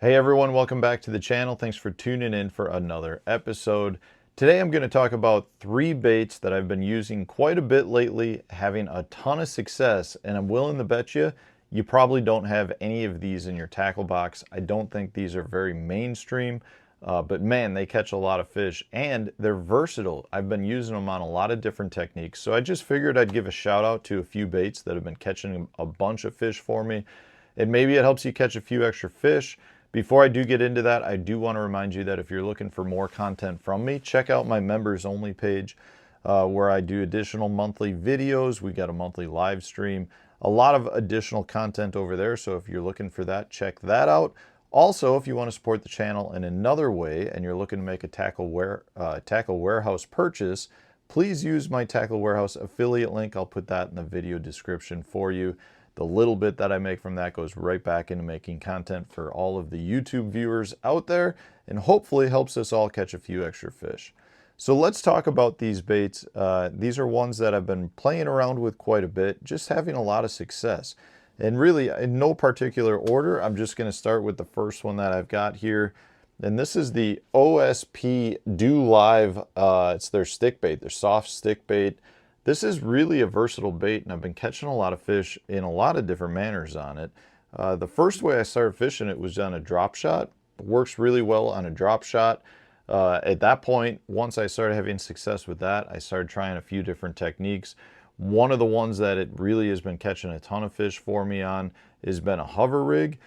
Hey everyone, welcome back to the channel. Thanks for tuning in for another episode. Today I'm going to talk about 3 baits that I've been using quite a bit lately, having a ton of success, and I'm willing to bet you probably don't have any of these in your tackle box. I don't think these are very mainstream, but man, they catch a lot of fish and they're versatile. I've been using them on a lot of different techniques, so I just figured I'd give a shout out to a few baits that have been catching a bunch of fish for me, and maybe it helps you catch a few extra fish. Before I do get into that, I do want to remind you that if you're looking for more content from me, check out my members only page where I do additional monthly videos. We got a monthly live stream, a lot of additional content over there. So if you're looking for that, check that out. Also, if you want to support the channel in another way and you're looking to make a Tackle Warehouse purchase, please use my Tackle Warehouse affiliate link. I'll put that in the video description for you. The little bit that I make from that goes right back into making content for all of the YouTube viewers out there, and hopefully helps us all catch a few extra fish. So let's talk about these baits. These are ones that I've been playing around with quite a bit, just having a lot of success. And really, in no particular order, I'm just going to start with the first one that I've got here. And this is the OSP DoLive. It's their stick bait, their soft stick bait. This is really a versatile bait, and I've been catching a lot of fish in a lot of different manners on it. The first way I started fishing it was on a drop shot. It works really well on a drop shot. At that point, once I started having success with that, I started trying a few different techniques. One of the ones that it really has been catching a ton of fish for me on has been a hover rig,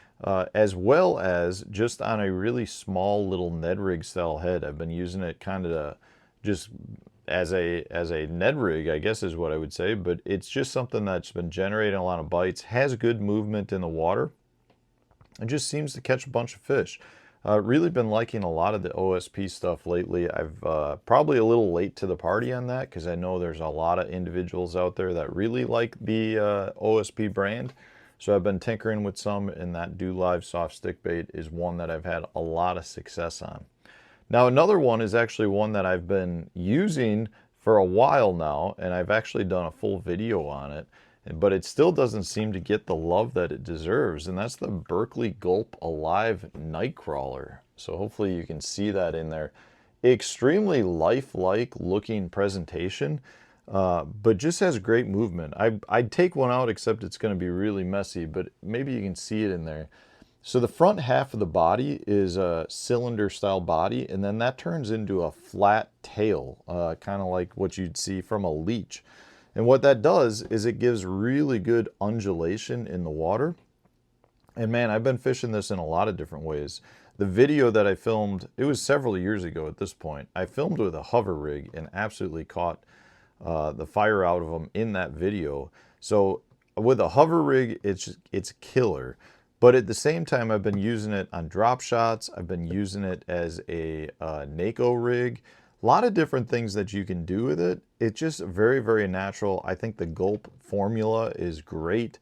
as well as just on a really small little Ned rig style head. I've been using it kind of just as a Ned rig, I guess is what I would say, but it's just something that's been generating a lot of bites, has good movement in the water, and just seems to catch a bunch of fish. Really been liking a lot of the OSP stuff lately. I've probably a little late to the party on that because I know there's a lot of individuals out there that really like the OSP brand. So I've been tinkering with some, and that DoLive soft stick bait is one that I've had a lot of success on. Now another one is actually one that I've been using for a while now, and I've actually done a full video on it, but it still doesn't seem to get the love that it deserves, and that's the Berkeley Gulp Alive Nightcrawler. So hopefully you can see that in there. Extremely lifelike looking presentation, but just has great movement. I'd take one out, except it's going to be really messy, but maybe you can see it in there. So the front half of the body is a cylinder style body, and then that turns into a flat tail, kind of like what you'd see from a leech. And what that does is it gives really good undulation in the water. And man, I've been fishing this in a lot of different ways. The video that I filmed, it was several years ago at this point, I filmed with a hover rig and absolutely caught the fire out of them in that video. So with a hover rig, it's killer. But at the same time, I've been using it on drop shots. I've been using it as a NACO rig. A lot of different things that you can do with it. It's just very, very natural. I think the Gulp formula is great.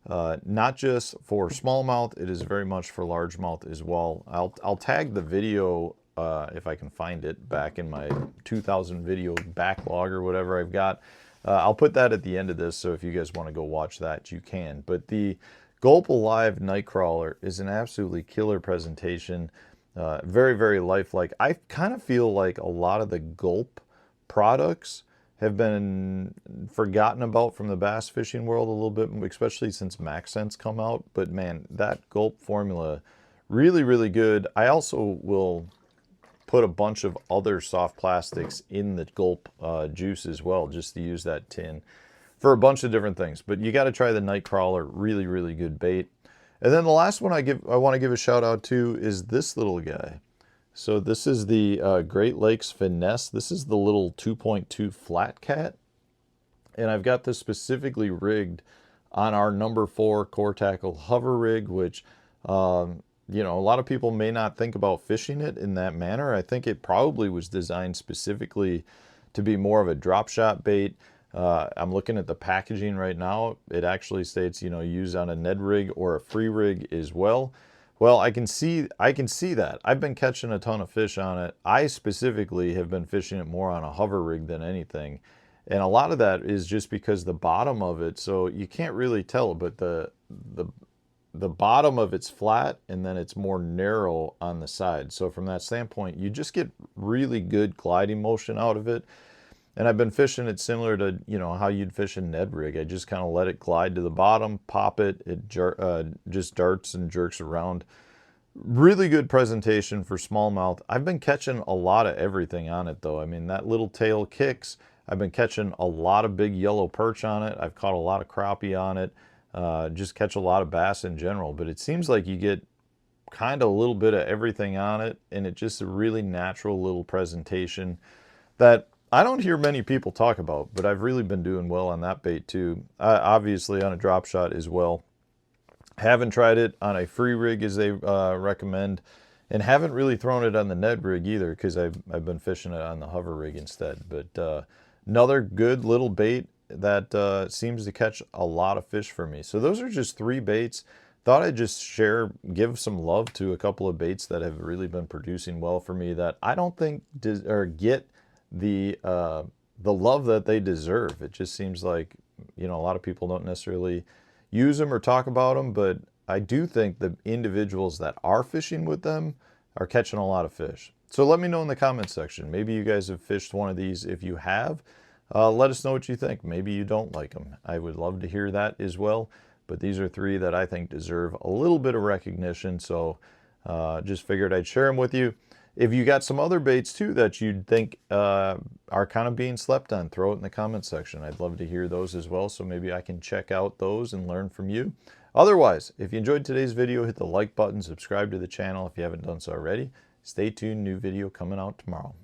Not just for smallmouth, it is very much for largemouth as well. I'll tag the video, if I can find it, back in my 2000 video backlog or whatever I've got. I'll put that at the end of this, so if you guys want to go watch that, you can. But the Gulp Alive Nightcrawler is an absolutely killer presentation. Very, very lifelike. I kind of feel like a lot of the Gulp products have been forgotten about from the bass fishing world a little bit, especially since MaxSense come out. But man, that Gulp formula, really, really good. I also will put a bunch of other soft plastics in the Gulp juice as well, just to use that tin for a bunch of different things. But you got to try the Nightcrawler. Really, really good bait. And then the last one I want to give a shout out to is this little guy. So this is the Great Lakes Finesse. This is the little 2.2 flat cat. And I've got this specifically rigged on our number 4 core tackle hover rig, which, you know, a lot of people may not think about fishing it in that manner. I think it probably was designed specifically to be more of a drop shot bait. I'm looking at the packaging right now. It actually states, you know, use on a Ned rig or a free rig as well. Well, I can see that. I've been catching a ton of fish on it. I specifically have been fishing it more on a hover rig than anything. And a lot of that is just because the bottom of it, so you can't really tell, but the the bottom of it's flat and then it's more narrow on the side. So from that standpoint, you just get really good gliding motion out of it. And I've been fishing it similar to, you know, how you'd fish a Ned rig. I just kind of let it glide to the bottom, pop it, it just darts and jerks around. Really good presentation for smallmouth. I've been catching a lot of everything on it though. I mean, that little tail kicks. I've been catching a lot of big yellow perch on it. I've caught a lot of crappie on it. Just catch a lot of bass in general. But it seems like you get kind of a little bit of everything on it, and it's just a really natural little presentation that I don't hear many people talk about, but I've really been doing well on that bait too. Obviously on a drop shot as well. Haven't tried it on a free rig as they recommend, and haven't really thrown it on the Ned rig either because I've been fishing it on the hover rig instead. But another good little bait that seems to catch a lot of fish for me. So those are just 3 baits. Thought I'd just give some love to a couple of baits that have really been producing well for me that I don't think get the love that they deserve. It just seems like, you know, a lot of people don't necessarily use them or talk about them, but I do think the individuals that are fishing with them are catching a lot of fish. So let me know in the comments section. Maybe you guys have fished one of these. If you have, let us know what you think. Maybe you don't like them. I would love to hear that as well. But these are 3 that I think deserve a little bit of recognition. So just figured I'd share them with you. If you got some other baits too that you'd think are kind of being slept on, throw it in the comments section. I'd love to hear those as well, so maybe I can check out those and learn from you. Otherwise, if you enjoyed today's video, hit the like button, subscribe to the channel if you haven't done so already. Stay tuned, new video coming out tomorrow.